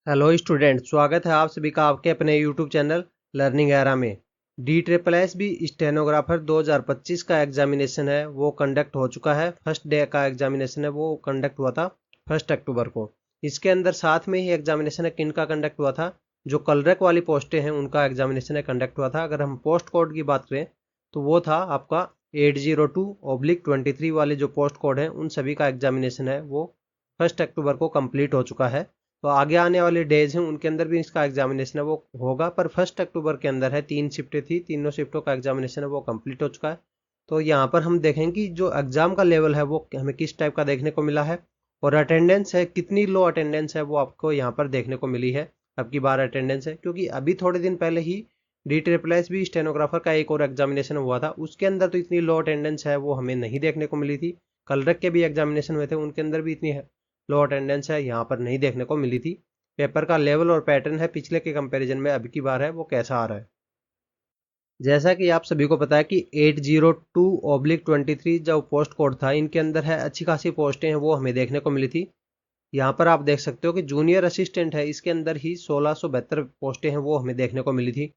Hello student, स्वागत है आप सभी का आपके अपने यूट्यूब चैनल लर्निंग एरा में। DSSS स्टेनोग्राफर 2025 का एग्जामिनेशन है वो कंडक्ट हो चुका है। फर्स्ट डे का एग्जामिनेशन है वो कंडक्ट हुआ था 1 अक्टूबर को। इसके अंदर साथ में ही एग्जामिनेशन है किन का कंडक्ट हुआ था, जो कलरक वाली पोस्टें हैं उनका एग्जामिनेशन है कंडक्ट हुआ था। अगर हम पोस्ट कोड की बात करें तो वो था आपका 802/23 वाले जो पोस्ट कोड हैं उन सभी का एग्जामिनेशन है वो 1 अक्टूबर को कंप्लीट हो चुका है। तो आगे आने वाले डेज हैं उनके अंदर भी इसका एग्जामिनेशन है वो होगा, पर 1 अक्टूबर के अंदर है 3 शिफ्टें थी, तीनों शिफ्टों का एग्जामिनेशन है वो कंप्लीट हो चुका है। तो यहाँ पर हम देखेंगे कि जो एग्जाम का लेवल है वो हमें किस टाइप का देखने को मिला है, और अटेंडेंस है कितनी लो अटेंडेंस है वो आपको यहाँ पर देखने को मिली है। अब की बार अटेंडेंस है क्योंकि अभी थोड़े दिन पहले ही DSSS स्टेनोग्राफर का एक और एग्जामिनेशन हुआ था, उसके अंदर तो इतनी लो अटेंडेंस है वो हमें नहीं देखने को मिली थी। कलरक के भी एग्जामिनेशन हुए थे उनके अंदर भी इतनी लो अटेंडेंस है यहाँ पर नहीं देखने को मिली थी। पेपर का लेवल और पैटर्न है पिछले के कंपैरिजन में अब की बार है वो कैसा आ रहा है। जैसा कि आप सभी को पता है कि 802/23 जो पोस्ट कोड था इनके अंदर है अच्छी खासी पोस्टें हैं वो हमें देखने को मिली थी। यहाँ पर आप देख सकते हो कि जूनियर असिस्टेंट है इसके अंदर ही 1672 पोस्टें हैं वो हमें देखने को मिली थी।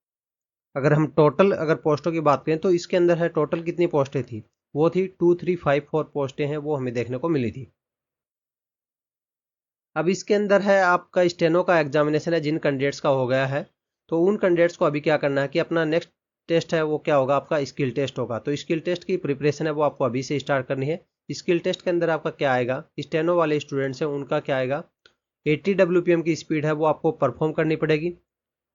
अगर पोस्टों की बात करें तो इसके अंदर है टोटल कितनी पोस्टें थी, वो थी 2354 पोस्टें हैं वो हमें देखने को मिली थी। अब इसके अंदर है आपका स्टेनो का एग्जामिनेशन है जिन कैंडिडेट्स का हो गया है, तो उन कैंडिडेट्स को अभी क्या करना है कि अपना नेक्स्ट टेस्ट है वो क्या होगा, आपका स्किल टेस्ट होगा। तो स्किल टेस्ट की प्रिपरेशन है वो आपको अभी से स्टार्ट करनी है। स्किल टेस्ट के अंदर आपका क्या आएगा, स्टेनो वाले स्टूडेंट्स हैं उनका क्या आएगा, 80 WPM की स्पीड है वो आपको परफॉर्म करनी पड़ेगी,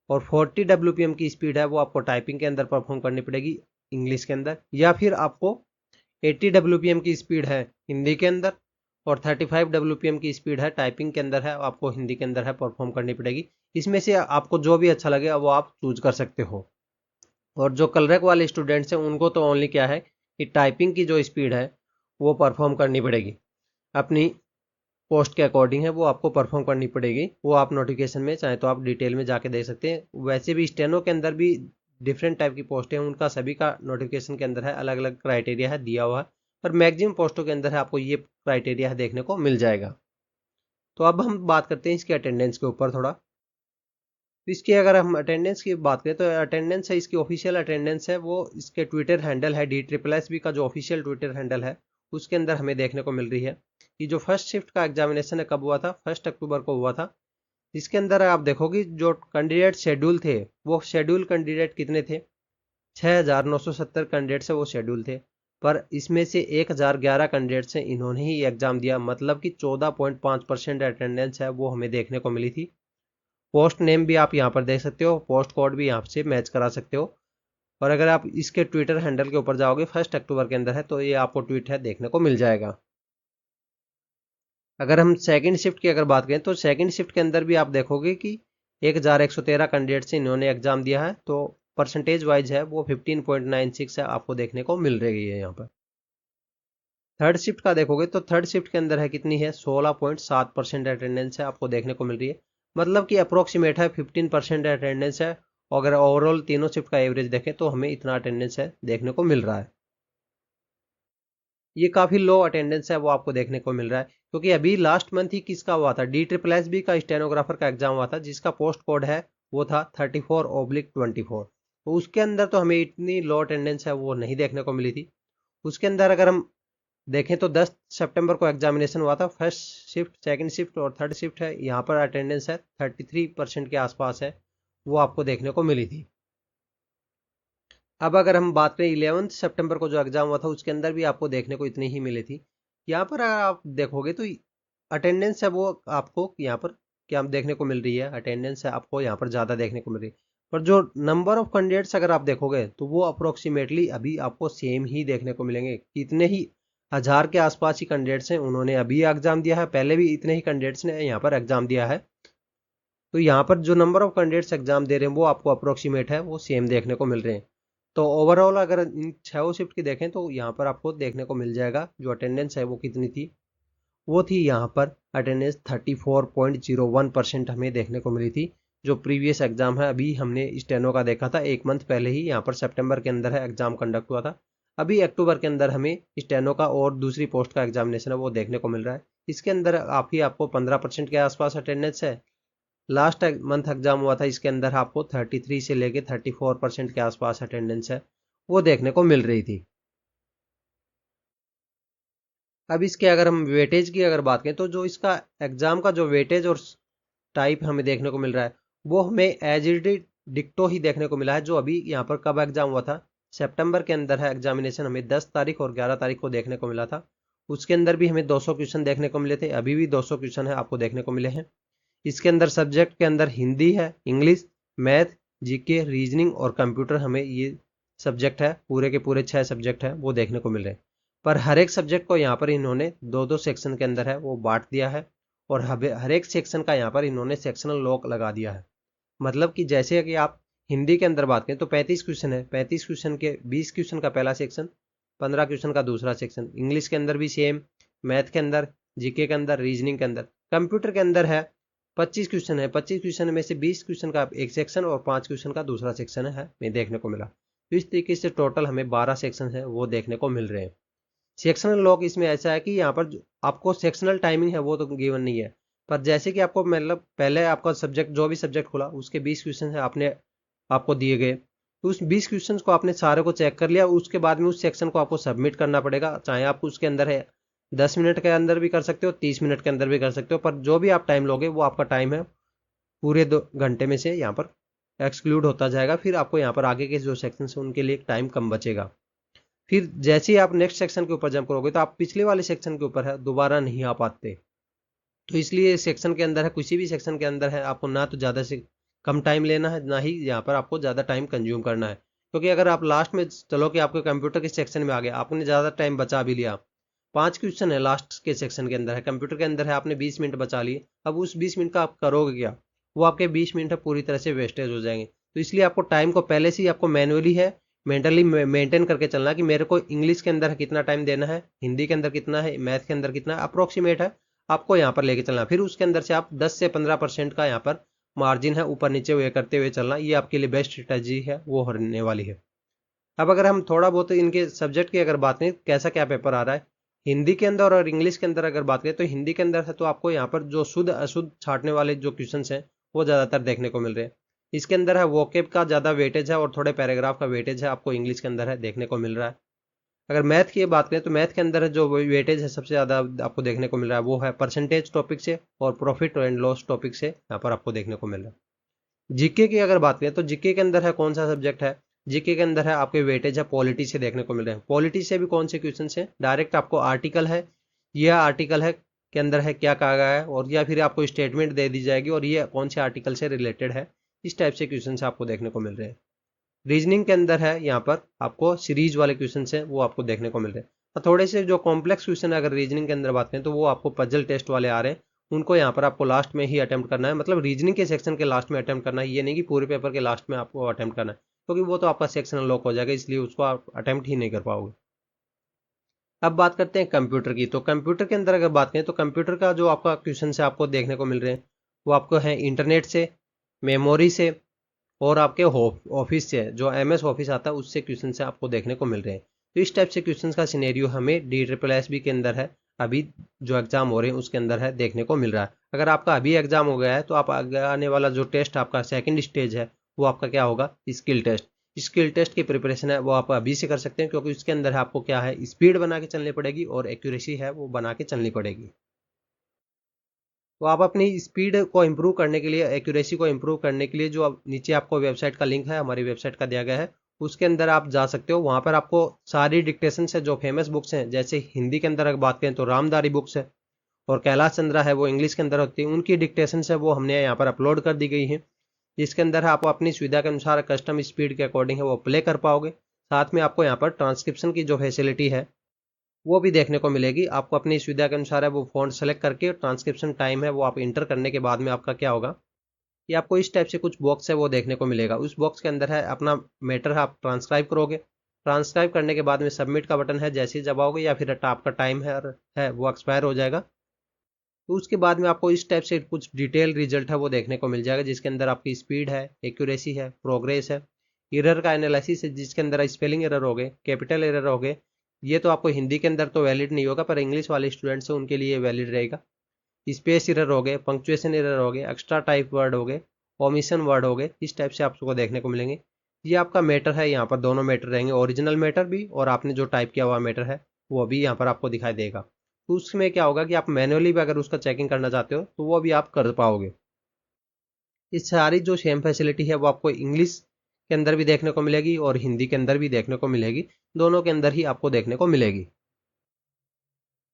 और 40 WPM की स्पीड है वो आपको टाइपिंग के अंदर परफॉर्म करनी पड़ेगी इंग्लिश के अंदर, या फिर आपको 80 WPM की स्पीड है हिंदी के अंदर, और 35 WPM की स्पीड है टाइपिंग के अंदर है आपको हिंदी के अंदर है परफॉर्म करनी पड़ेगी। इसमें से आपको जो भी अच्छा लगे वो आप चूज कर सकते हो। और जो कलरक वाले स्टूडेंट्स हैं उनको तो ओनली क्या है कि टाइपिंग की जो स्पीड है वो परफॉर्म करनी पड़ेगी, अपनी पोस्ट के अकॉर्डिंग है वो आपको परफॉर्म करनी पड़ेगी। वो आप नोटिफिकेशन में चाहे तो आप डिटेल में जाके देख सकते हैं। वैसे भी स्टेनो के अंदर भी डिफरेंट टाइप की पोस्टें हैं, उनका सभी का नोटिफिकेशन के अंदर है अलग अलग क्राइटेरिया है दिया हुआ है, पर मैक्सिमम पोस्टों के अंदर है आपको ये क्राइटेरिया है देखने को मिल जाएगा। तो अब हम बात करते हैं इसकी अटेंडेंस के ऊपर थोड़ा। तो इसकी अगर हम अटेंडेंस की बात करें तो अटेंडेंस है इसकी ऑफिशियल अटेंडेंस है वो इसके ट्विटर हैंडल है DSSS का जो ऑफिशियल ट्विटर हैंडल है उसके अंदर हमें देखने को मिल रही है कि जो फर्स्ट शिफ्ट का एग्जामिनेशन है कब हुआ था, 1 अक्टूबर को हुआ था। इसके अंदर आप देखोगे जो कैंडिडेट शेड्यूल थे वो शेड्यूल कैंडिडेट कितने थे, 6970 कैंडिडेट से वो शेड्यूल थे, पर इसमें से 1011 कैंडिडेट से इन्होंने ही एग्जाम दिया, मतलब कि 14.5% अटेंडेंस है वो हमें देखने को मिली थी। पोस्ट नेम भी आप यहाँ पर देख सकते हो, पोस्ट कोड भी यहाँ से मैच करा सकते हो। और अगर आप इसके ट्विटर हैंडल के ऊपर जाओगे 1 अक्टूबर के अंदर है तो ये आपको ट्वीट है देखने को मिल जाएगा। अगर हम सेकंड शिफ्ट की अगर बात करें तो सेकंड शिफ्ट के अंदर भी आप देखोगे कि 1113 कैंडिडेट से इन्होंने एग्जाम दिया है, तो परसेंटेज वाइज है वो 15.96 है आपको देखने को मिल रही है यहाँ पर। थर्ड शिफ्ट का देखोगे तो थर्ड शिफ्ट के अंदर है कितनी है, 16.7% अटेंडेंस है आपको देखने को मिल रही है, मतलब कि अप्रोक्सीमेट है 15% अटेंडेंस है। अगर ओवरऑल तीनों शिफ्ट का एवरेज देखें तो हमें इतना अटेंडेंस है देखने को मिल रहा है। ये काफ़ी लो अटेंडेंस है वो आपको देखने को मिल रहा है, क्योंकि अभी लास्ट मंथ ही किसका हुआ था, DSSS का स्टेनोग्राफर का एग्जाम हुआ था जिसका पोस्ट कोड है वो था 34/24। तो उसके अंदर तो हमें इतनी लो अटेंडेंस है वो नहीं देखने को मिली थी। उसके अंदर अगर हम देखें तो 10 सितंबर को एग्जामिनेशन हुआ था, फर्स्ट शिफ्ट सेकंड शिफ्ट और थर्ड शिफ्ट है, यहाँ पर अटेंडेंस है 33% के आसपास है वो आपको देखने को मिली थी। अब अगर हम बात करें 11 सितंबर को जो एग्जाम हुआ था उसके अंदर भी आपको देखने को इतनी ही मिली थी। यहाँ पर अगर आप देखोगे तो अटेंडेंस है वो आपको यहाँ पर क्या देखने को मिल रही है, अटेंडेंस है आपको यहाँ पर ज़्यादा देखने को मिल रही है, पर जो नंबर ऑफ कैंडिडेट्स अगर आप देखोगे तो वो अप्रोक्सीमेटली अभी आपको सेम ही देखने को मिलेंगे। इतने ही 1000 के आसपास ही कैंडिडेट्स हैं उन्होंने अभी एग्जाम दिया है, पहले भी इतने ही कैंडिडेट्स ने यहाँ पर एग्जाम दिया है। तो यहाँ पर जो नंबर ऑफ कैंडिडेट्स एग्जाम दे रहे हैं वो आपको अप्रोक्सीमेट है वो सेम देखने को मिल रहे हैं। तो ओवरऑल अगर इन 6 शिफ्ट की देखें तो यहाँ पर आपको देखने को मिल जाएगा जो अटेंडेंस है वो कितनी थी, वो थी यहाँ पर अटेंडेंस 34.01% हमें देखने को मिली थी। जो प्रीवियस एग्जाम है अभी हमने स्टेनो का देखा था 1 मंथ पहले ही, यहाँ पर सितंबर के अंदर है एग्जाम कंडक्ट हुआ था, अभी अक्टूबर के अंदर हमें स्टेनो का और दूसरी पोस्ट का एग्जामिनेशन है वो देखने को मिल रहा है। इसके अंदर आपको 15% के आसपास अटेंडेंस है, लास्ट मंथ एग्जाम हुआ था, इसके अंदर आपको 33 से लेके 34% के आसपास अटेंडेंस है वो देखने को मिल रही थी। अब इसके अगर हम वेटेज की अगर बात करें तो जो इसका एग्जाम का जो वेटेज और टाइप हमें देखने को मिल रहा है वो हमें एज इट डिक्टो ही देखने को मिला है। जो अभी यहाँ पर कब एग्जाम हुआ था, सितंबर के अंदर है एग्जामिनेशन, हमें 10 तारीख और 11 तारीख को देखने को मिला था। उसके अंदर भी हमें 200 क्वेश्चन देखने को मिले थे, अभी भी 200 क्वेश्चन है आपको देखने को मिले हैं। इसके अंदर सब्जेक्ट के अंदर हिंदी है, इंग्लिश, मैथ, जीके, रीजनिंग और कंप्यूटर, हमें ये सब्जेक्ट है पूरे के पूरे 6 सब्जेक्ट है वो देखने को मिल रहे हैं। पर हर एक सब्जेक्ट को यहाँ पर इन्होंने दो दो सेक्शन के अंदर है वो बांट दिया है और हर एक सेक्शन का यहाँ पर इन्होंने सेक्शनल लॉक लगा दिया है। मतलब कि जैसे कि आप हिंदी के अंदर बात करें तो 35 क्वेश्चन है, 35 क्वेश्चन के 20 क्वेश्चन का पहला सेक्शन, 15 क्वेश्चन का दूसरा सेक्शन। इंग्लिश के अंदर भी सेम, मैथ के अंदर, जीके के अंदर, रीजनिंग के अंदर। कंप्यूटर के अंदर है 25 क्वेश्चन है, 25 क्वेश्चन में से 20 क्वेश्चन का एक सेक्शन और 5 क्वेश्चन का दूसरा सेक्शन है हमें देखने को मिला। तो इस तरीके से टोटल हमें 12 सेक्शन है वो देखने को मिल रहे हैं। सेक्शनल लॉक इसमें ऐसा है कि यहाँ पर आपको सेक्शनल टाइमिंग है वो तो गिवन नहीं है, पर जैसे कि आपको मतलब पहले आपका सब्जेक्ट जो भी सब्जेक्ट खुला उसके 20 क्वेश्चन है आपने आपको दिए गए, तो उस 20 क्वेश्चन को आपने सारे को चेक कर लिया, उसके बाद में उस सेक्शन को आपको सबमिट करना पड़ेगा। चाहे आप उसके अंदर है 10 मिनट के अंदर भी कर सकते हो, 30 मिनट के अंदर भी कर सकते हो, पर जो भी आप टाइम लोगे वो आपका टाइम है पूरे 2 घंटे में से यहाँ पर एक्सक्लूड होता जाएगा। फिर आपको यहाँ पर आगे के जो सेक्शन है उनके लिए टाइम कम बचेगा। फिर जैसे ही आप नेक्स्ट सेक्शन के ऊपर जंप करोगे तो आप पिछले वाले सेक्शन के ऊपर है दोबारा नहीं आ पाते। तो इसलिए सेक्शन के अंदर है, किसी भी सेक्शन के अंदर है आपको ना तो ज़्यादा से कम टाइम लेना है, ना ही यहाँ पर आपको ज़्यादा टाइम कंज्यूम करना है। क्योंकि अगर आप लास्ट में चलो कि आपके कंप्यूटर के सेक्शन में आ गया, आपने ज़्यादा टाइम बचा भी लिया, 5 क्वेश्चन है लास्ट के सेक्शन के अंदर है, कंप्यूटर के अंदर है आपने 20 मिनट बचा लिए, अब उस 20 मिनट का आप करोगे क्या, वो आपके 20 मिनट है पूरी तरह से वेस्टेज हो जाएंगे। तो इसलिए आपको टाइम को पहले से ही आपको मैनुअली है मेंटली मेंटेन करके चलना कि मेरे को इंग्लिश के अंदर कितना टाइम देना है, हिंदी के अंदर कितना है, मैथ के अंदर कितना है, अप्रोक्सीमेट है आपको यहाँ पर लेके चलना। फिर उसके अंदर से आप 10 से 15% का यहाँ पर मार्जिन है ऊपर नीचे हुए करते हुए चलना, ये आपके लिए बेस्ट स्ट्रेटजी है वो होने वाली है। अब अगर हम थोड़ा बहुत इनके सब्जेक्ट की अगर बात करें कैसा क्या पेपर आ रहा है हिंदी के अंदर और इंग्लिश के अंदर अगर बात करें, तो हिंदी के अंदर है तो आपको यहाँ पर जो शुद्ध अशुद्ध छांटने वाले जो क्वेश्चन हैं वो ज़्यादातर देखने को मिल रहे हैं। इसके अंदर है वोकेब का ज़्यादा वेटेज है और थोड़े पैराग्राफ का वेटेज है आपको इंग्लिश के अंदर है देखने को मिल रहा है। अगर मैथ की बात करें तो मैथ के अंदर जो वेटेज है सबसे ज़्यादा आपको देखने को मिल रहा है वो है परसेंटेज टॉपिक से और प्रॉफिट एंड लॉस टॉपिक से यहाँ पर आपको देखने को मिल रहा है। जीके की अगर बात करें तो जीके के अंदर है कौन सा सब्जेक्ट है, जीके के अंदर है आपके वेटेज है पॉलिटी से देखने को मिल रहे हैं। पॉलिटी से भी कौन से क्वेश्चन है, डायरेक्ट आपको आर्टिकल है, यह आर्टिकल है के अंदर है क्या कहा गया है, और या फिर आपको स्टेटमेंट दे दी जाएगी और ये कौन से आर्टिकल से रिलेटेड है, इस टाइप से क्वेश्चन आपको देखने को मिल रहे हैं। रीजनिंग के अंदर है यहाँ पर आपको सीरीज वाले क्वेश्चन है वो आपको देखने को मिल रहे हैं। और थोड़े से जो कॉम्प्लेक्स क्वेश्चन है अगर रीजनिंग के अंदर बात करें तो वो आपको पजल टेस्ट वाले आ रहे हैं, उनको यहाँ पर आपको लास्ट में ही अटेम्प्ट करना है, मतलब रीजनिंग के सेक्शन के लास्ट में अटेम्प्ट करना है, ये नहीं कि पूरे पेपर के लास्ट में आपको अटेम्प्ट करना है, क्योंकि वो तो आपका सेक्शन लॉक हो जाएगा, इसलिए उसको आप अटेम्प्ट ही नहीं कर पाओगे। अब बात करते हैं कंप्यूटर की, तो कंप्यूटर के अंदर अगर बात करें तो कंप्यूटर का जो आपका क्वेश्चन है आपको देखने को मिल रहे हैं वो आपको है इंटरनेट से, मेमोरी से और आपके ऑफिस से, जो एमएस ऑफिस आता है उससे क्वेश्चन से आपको देखने को मिल रहे हैं। तो इस टाइप से क्वेश्चन का सिनेरियो हमें DSSB के अंदर है अभी जो एग्जाम हो रहे हैं उसके अंदर है देखने को मिल रहा है। अगर आपका अभी एग्जाम हो गया है तो आप आगे आने वाला जो टेस्ट आपका सेकंड स्टेज है वो आपका क्या होगा, स्किल टेस्ट। स्किल टेस्ट की प्रिपरेशन है वो आप अभी से कर सकते हैं, क्योंकि उसके अंदर आपको क्या है स्पीड बना के चलनी पड़ेगी और एक्यूरेसी है वो बना के चलनी पड़ेगी। तो आप अपनी स्पीड को इम्प्रूव करने के लिए, एक्यूरेसी को इम्प्रूव करने के लिए जो नीचे आपको वेबसाइट का लिंक है हमारी वेबसाइट का दिया गया है उसके अंदर आप जा सकते हो। वहाँ पर आपको सारी डिक्टेशन से जो फेमस बुक्स हैं, जैसे हिंदी के अंदर अगर बात करें तो रामधारी बुक्स है और कैलाश चंद्रा है वो इंग्लिश के अंदर होती है, उनकी डिक्टेशन है वो हमने यहाँ पर अपलोड कर दी गई है, जिसके अंदर आप अपनी सुविधा के अनुसार कस्टम स्पीड के अकॉर्डिंग है वो प्ले कर पाओगे। साथ में आपको यहाँ पर ट्रांसक्रिप्शन की जो फैसिलिटी है वो भी देखने को मिलेगी। आपको अपनी सुविधा के अनुसार है वो फ़ॉन्ट सेलेक्ट करके ट्रांसक्रिप्शन टाइम है वो आप इंटर करने के बाद में आपका क्या होगा कि आपको इस टाइप से कुछ बॉक्स है वो देखने को मिलेगा। उस बॉक्स के अंदर है अपना मैटर आप ट्रांसक्राइब करोगे, ट्रांसक्राइब करने के बाद में सबमिट का बटन है जैसे ही दबाओगे या फिर आपका टाइम है वो एक्सपायर हो जाएगा। तो उसके बाद में आपको इस टाइप से कुछ डिटेल रिजल्ट है वो देखने को मिल जाएगा, जिसके अंदर आपकी स्पीड है, एक्यूरेसी है, प्रोग्रेस है, एरर का एनालिसिस है जिसके अंदर स्पेलिंग एरर हो गए, कैपिटल एरर हो गए। ये तो आपको हिंदी के अंदर तो वैलिड नहीं होगा पर इंग्लिश वाले स्टूडेंट्स हैं उनके लिए वैलिड रहेगा। स्पेस एरर हो गए, पंक्चुएशन एरर हो गए, एक्स्ट्रा टाइप वर्ड हो गए, ओमिशन वर्ड हो गए, इस टाइप से आपको देखने को मिलेंगे। ये आपका मैटर है, यहाँ पर दोनों मैटर रहेंगे, ओरिजिनल मैटर भी और आपने जो टाइप किया हुआ मैटर है वो भी यहाँ पर आपको दिखाई देगा। तो उसमें क्या होगा कि आप मैनुअली भी अगर उसका चेकिंग करना चाहते हो तो वो भी आप कर पाओगे। इस सारी जो सेम फैसिलिटी है वो आपको इंग्लिश के अंदर भी देखने को मिलेगी और हिंदी के अंदर भी देखने को मिलेगी, दोनों के अंदर ही आपको देखने को मिलेगी।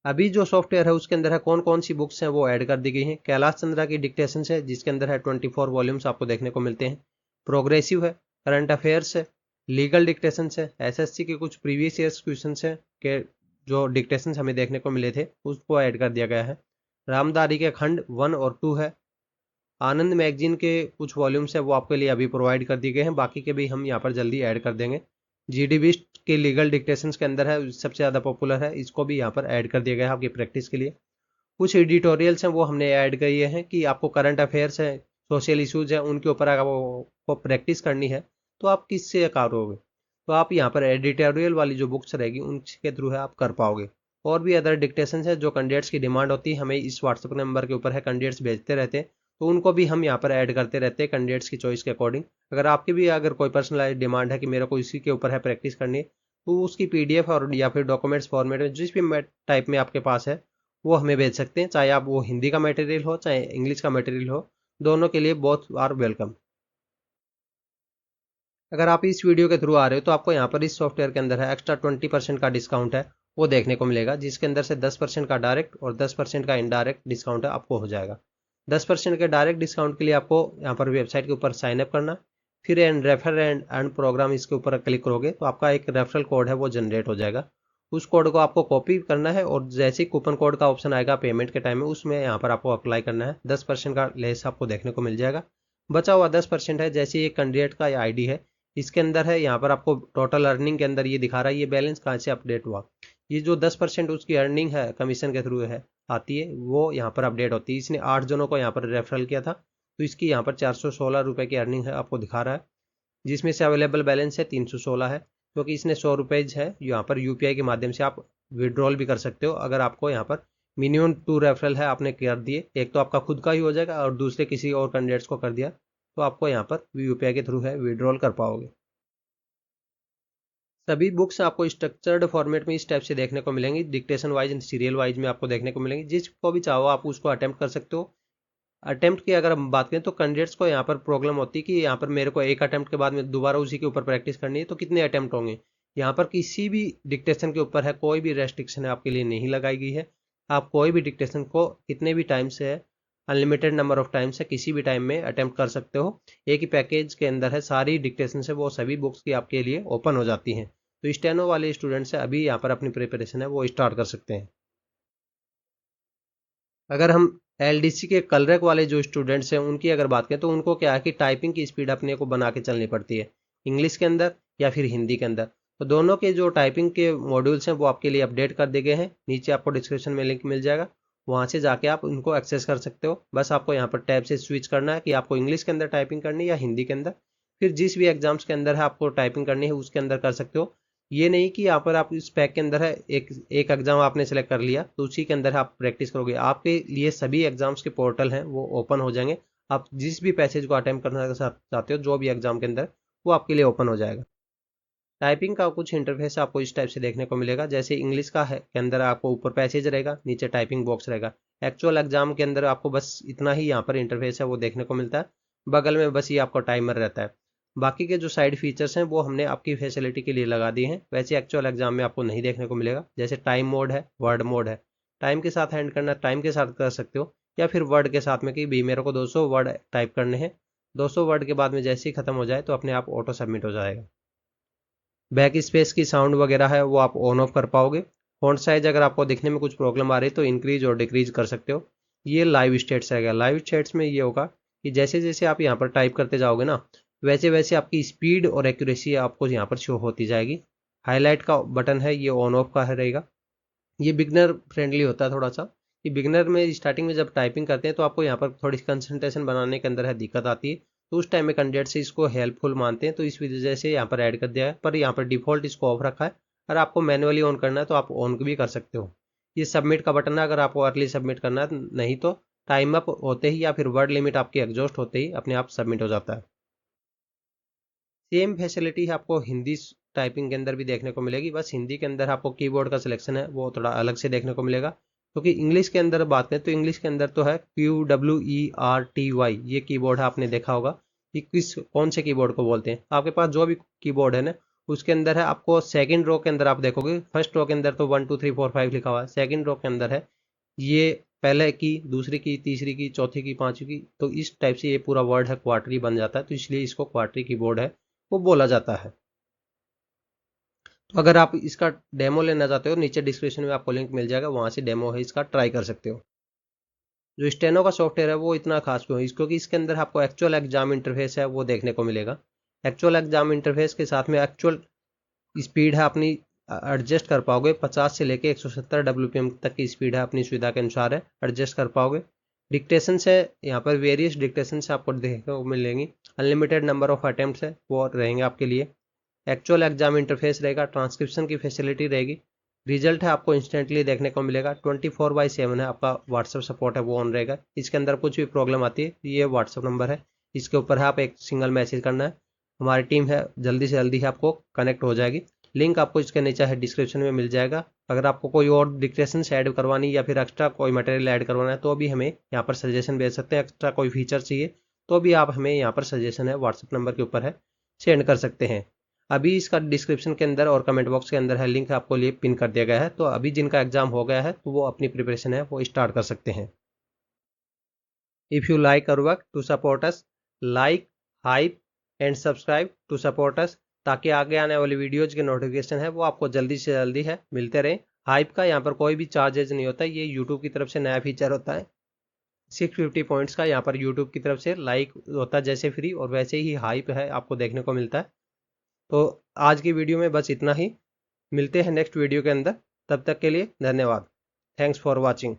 अभी जो सॉफ्टवेयर है उसके अंदर है कौन कौन सी बुक्स हैं वो ऐड कर दी गई हैं। कैलाश चंद्रा की डिक्टेशन है जिसके अंदर है 24 वॉल्यूम्स आपको देखने को मिलते हैं। प्रोग्रेसिव है, करंट अफेयर्स है, लीगल डिक्टेशन है, एसएससी के कुछ प्रीवियस ईयर्स क्वेश्चन है के जो डिक्टेशन हमें देखने को मिले थे उसको ऐड कर दिया गया है। रामधारी के खंड 1 और 2 है। आनंद मैगजीन के कुछ वॉल्यूम्स है वो आपके लिए अभी प्रोवाइड कर दिए गए हैं, बाकी के भी हम यहाँ पर जल्दी ऐड कर देंगे। जीडीबिस्ट के लीगल डिक्टेशंस के अंदर है, सबसे ज़्यादा पॉपुलर है, इसको भी यहाँ पर ऐड कर दिया गया है आपकी प्रैक्टिस के लिए। कुछ एडिटोरियल्स हैं वो हमने ऐड किए हैं कि आपको करंट अफेयर्स है, सोशल इश्यूज है, उनके ऊपर अगर आपको प्रैक्टिस करनी है तो आप किससे करोगे, तो आप यहाँ पर एडिटोरियल वाली जो बुक्स रहेगी उनके थ्रू है आप कर पाओगे। और भी अदर डिक्टेशन है जो कैंडिडेट्स की डिमांड होती है, हमें इस व्हाट्सएप नंबर के ऊपर है कैंडिडेट्स भेजते रहते हैं, तो उनको भी हम यहाँ पर ऐड करते रहते हैं कैंडिडेट्स की चॉइस के अकॉर्डिंग। अगर आपकी भी अगर कोई पर्सनलाइज डिमांड है कि मेरे को इसी के ऊपर है प्रैक्टिस करनी है, तो उसकी पीडीएफ और या फिर डॉक्यूमेंट्स फॉर्मेट में जिस भी टाइप में आपके पास है वो हमें भेज सकते हैं, चाहे आप वो हिंदी का मटेरियल हो चाहे इंग्लिश का मटेरियल हो, दोनों के लिए बोथ आर वेलकम। अगर आप इस वीडियो के थ्रू आ रहे हो तो आपको यहाँ पर इस सॉफ्टवेयर के अंदर है एक्स्ट्रा 20% का डिस्काउंट है वो देखने को मिलेगा, जिसके अंदर से 10% का डायरेक्ट और 10% का इनडायरेक्ट डिस्काउंट है आपको हो जाएगा। 10% के डायरेक्ट डिस्काउंट के लिए आपको यहाँ पर वेबसाइट के ऊपर साइनअप करना, फिर and refer and earn program इसके ऊपर क्लिक करोगे तो आपका एक रेफरल कोड है वो जनरेट हो जाएगा। उस कोड को आपको कॉपी करना है और जैसे ही कूपन कोड का ऑप्शन आएगा पेमेंट के टाइम में उसमें यहाँ पर आपको अप्लाई करना है। 10% का लेस आपको देखने को मिल जाएगा। बचा हुआ 10% है, जैसे ये कैंडिडेट का आईडी है इसके अंदर है, यहाँ पर आपको टोटल अर्निंग के अंदर ये दिखा रहा है ये बैलेंस कहाँ से अपडेट हुआ। ये जो 10% उसकी अर्निंग है कमीशन के थ्रू है आती है वो यहाँ पर अपडेट होती है। इसने 8 जनों को यहाँ पर रेफरल किया था तो इसकी यहाँ पर 416 रुपये की अर्निंग है आपको दिखा रहा है, जिसमें से अवेलेबल बैलेंस है 316 है, क्योंकि इसने 100 रुपीज़ है यहाँ पर यूपीआई के माध्यम से आप विड्रॉल भी कर सकते हो। अगर आपको यहाँ पर मिनिमम 2 रेफरल है आपने कर दिए, एक तो आपका खुद का ही हो जाएगा और दूसरे किसी और कैंडिडेट्स को कर दिया तो आपको यहाँ पर यूपीआई के थ्रू है विड्रॉल कर पाओगे। सभी बुक्स आपको स्ट्रक्चर्ड फॉर्मेट में इस टाइप से देखने को मिलेंगी, dictation wise and serial wise में आपको देखने को मिलेंगी, जिसको भी चाहो आप उसको अटेम्प्ट कर सकते हो। अटेम्प्ट की अगर हम बात करें तो कैंडिडेट्स को यहाँ पर प्रॉब्लम होती है कि यहाँ पर मेरे को एक अटेम्प्ट के बाद में दोबारा उसी के ऊपर प्रैक्टिस करनी है तो कितने अटेम्प्ट होंगे। यहाँ पर किसी भी डिक्टेशन के ऊपर है कोई भी रेस्ट्रिक्शन आपके लिए नहीं लगाई गई है, आप कोई भी डिक्टेशन को कितने भी टाइम से है, अनलिमिटेड नंबर ऑफ टाइम से किसी भी टाइम में अटेम्प्ट कर सकते हो। एक ही पैकेज के अंदर है सारी डिक्टेशन से वो सभी बुक्स की आपके लिए ओपन हो जाती हैं, तो स्टेनो वाले स्टूडेंट्स अभी यहाँ पर अपनी प्रिपरेशन है वो स्टार्ट कर सकते हैं। अगर हम एलडीसी के कलरक वाले जो स्टूडेंट्स हैं उनकी अगर बात करें तो उनको क्या है कि टाइपिंग की स्पीड अपने को बना के चलनी पड़ती है, इंग्लिश के अंदर या फिर हिंदी के अंदर। तो दोनों के जो टाइपिंग के मॉड्यूल्स हैं वो आपके लिए अपडेट कर दिए गए हैं, नीचे आपको डिस्क्रिप्शन में लिंक मिल जाएगा, वहाँ से जाके आप उनको एक्सेस कर सकते हो। बस आपको यहाँ पर टैब से स्विच करना है कि आपको इंग्लिश के अंदर टाइपिंग करनी है या हिंदी के अंदर, फिर जिस भी एग्जाम्स के अंदर है आपको टाइपिंग करनी है उसके अंदर कर सकते हो। ये नहीं कि यहाँ पर आप इस पैक के अंदर है एक एक एग्जाम आपने सेलेक्ट कर लिया तो उसी के अंदर आप प्रैक्टिस करोगे, आपके लिए सभी एग्जाम्स के पोर्टल हैं वो ओपन हो जाएंगे। आप जिस भी पैसेज को अटेम्प्ट करना चाहते हो जो भी एग्जाम के अंदर वो आपके लिए ओपन हो जाएगा। टाइपिंग का कुछ इंटरफेस आपको इस टाइप से देखने को मिलेगा, जैसे इंग्लिश का है के अंदर आपको ऊपर पैसेज रहेगा नीचे टाइपिंग बॉक्स रहेगा। एक्चुअल एग्जाम के अंदर आपको बस इतना ही यहाँ पर इंटरफेस है वो देखने को मिलता है, बगल में बस ये आपका टाइमर रहता है। बाकी के जो साइड फीचर्स हैं वो हमने आपकी फैसिलिटी के लिए लगा दिए हैं, वैसे एक्चुअल एग्जाम में आपको नहीं देखने को मिलेगा। जैसे टाइम मोड है, वर्ड मोड है, टाइम के साथ हैंड करना टाइम के साथ कर सकते हो या फिर वर्ड के साथ में कि भी मेरे को 200 वर्ड टाइप करने हैं, 200 वर्ड के बाद में जैसे ही खत्म हो जाए तो अपने आप ऑटो सबमिट हो जाएगा। बैक स्पेस की साउंड वगैरह है वो आप ऑन ऑफ कर पाओगे। फॉन्ट साइज अगर आपको दिखने में कुछ प्रॉब्लम आ रही है तो इंक्रीज और डिक्रीज कर सकते हो। ये लाइव स्टेट्स रहेगा, लाइव स्टेट्स में ये होगा कि जैसे जैसे आप यहाँ पर टाइप करते जाओगे ना वैसे वैसे आपकी स्पीड और एक्यूरेसी आपको यहाँ पर शो होती जाएगी। हाईलाइट का बटन है ये ऑन ऑफ का रहेगा, ये बिगनर फ्रेंडली होता है थोड़ा सा, कि बिगनर में स्टार्टिंग में जब टाइपिंग करते हैं तो आपको यहाँ पर थोड़ी कंसंट्रेशन बनाने के अंदर है दिक्कत आती है, तो उस टाइम में कैंडिडेट से इसको हेल्पफुल मानते हैं तो इस वजह से यहाँ पर ऐड कर दिया है, पर यहाँ पर डिफॉल्ट इसको ऑफ रखा है। अगर आपको मैनुअली ऑन करना है तो आप ऑन भी कर सकते हो। ये सबमिट का बटन है, अगर आपको अर्ली सबमिट करना है, नहीं तो टाइम अप होते ही या फिर वर्ड लिमिट आपकी एग्जॉस्ट होते ही अपने आप सबमिट हो जाता है। सेम फैसिलिटी आपको हिंदी टाइपिंग के अंदर भी देखने को मिलेगी, बस हिंदी के अंदर आपको कीबोर्ड का सिलेक्शन है वो थोड़ा अलग से देखने को मिलेगा। क्योंकि इंग्लिश के अंदर बात करें तो इंग्लिश के अंदर तो है QWERTY, ये कीबोर्ड है, आपने देखा होगा कि कौन से कीबोर्ड को बोलते हैं। आपके पास जो भी कीबोर्ड है ना उसके अंदर है, आपको सेकंड रो के अंदर आप देखोगे, फर्स्ट रो के अंदर तो 1 2 3 4 5 लिखा हुआ है, सेकंड रो के अंदर है ये पहले की, दूसरी की, तीसरी की, चौथी की, पांचवी की, तो इस टाइप से ये पूरा वर्ड है क्वार्टरी बन जाता है, तो इसलिए इसको क्वार्टरी कीबोर्ड है वो बोला जाता है। तो अगर आप इसका डेमो लेना चाहते हो, नीचे डिस्क्रिप्शन में आपको लिंक मिल जाएगा, वहां से डेमो है इसका, ट्राई कर सकते हो। जो स्टेनो का सॉफ्टवेयर है वो इतना खास क्यों है, क्योंकि इसके अंदर आपको एक्चुअल एग्जाम इंटरफेस है वो देखने को मिलेगा। एक्चुअल एग्जाम इंटरफेस के साथ में एक्चुअल स्पीड है अपनी एडजस्ट कर पाओगे, 50 से लेके 170 WPM तक की स्पीड है अपनी सुविधा के अनुसार है, एडजस्ट कर पाओगे। डिक्टेशन से यहाँ पर वेरियस डिक्टेशन से आपको देखने को मिलेंगी, अनलिमिटेड नंबर ऑफ अटेम्प्ट्स है वो रहेंगे आपके लिए, एक्चुअल एग्जाम इंटरफेस रहेगा, ट्रांसक्रिप्शन की फैसिलिटी रहेगी, रिजल्ट है आपको इंस्टेंटली देखने को मिलेगा, 24/7 है आपका व्हाट्सएप सपोर्ट है वो ऑन रहेगा। इसके अंदर कुछ भी प्रॉब्लम आती है ये व्हाट्सएप नंबर है, इसके ऊपर है आप एक सिंगल मैसेज करना है, हमारी टीम है जल्दी से जल्दी आपको कनेक्ट हो जाएगी। लिंक आपको इसके नीचे है डिस्क्रिप्शन में मिल जाएगा। अगर आपको कोई और डिक्टेशन ऐड करवानी या फिर एक्स्ट्रा कोई मटेरियल ऐड करवाना है तो भी हमें यहाँ पर सजेशन भेज सकते हैं, एक्स्ट्रा कोई फीचर चाहिए तो भी आप हमें यहाँ पर सजेशन है व्हाट्सएप नंबर के ऊपर है सेंड कर सकते हैं। अभी इसका डिस्क्रिप्शन के अंदर और कमेंट बॉक्स के अंदर है लिंक, आपको लिए पिन कर दिया गया है, तो अभी जिनका एग्जाम हो गया है तो वो अपनी प्रिपरेशन है वो स्टार्ट कर सकते हैं। If you like our work to support us, like, hype and subscribe to support us, ताकि आगे आने वाली वीडियोज के नोटिफिकेशन है वो आपको जल्दी से जल्दी है मिलते रहे। हाइप का यहाँ पर कोई भी चार्जेज नहीं होता, ये यूट्यूब की तरफ से नया फीचर होता है। 650 पॉइंट्स का यहाँ पर यूट्यूब की तरफ से लाइक होता है जैसे फ्री, और वैसे ही हाइप है आपको देखने को मिलता है। तो आज की वीडियो में बस इतना ही, मिलते हैं नेक्स्ट वीडियो के अंदर, तब तक के लिए धन्यवाद। Thanks for watching.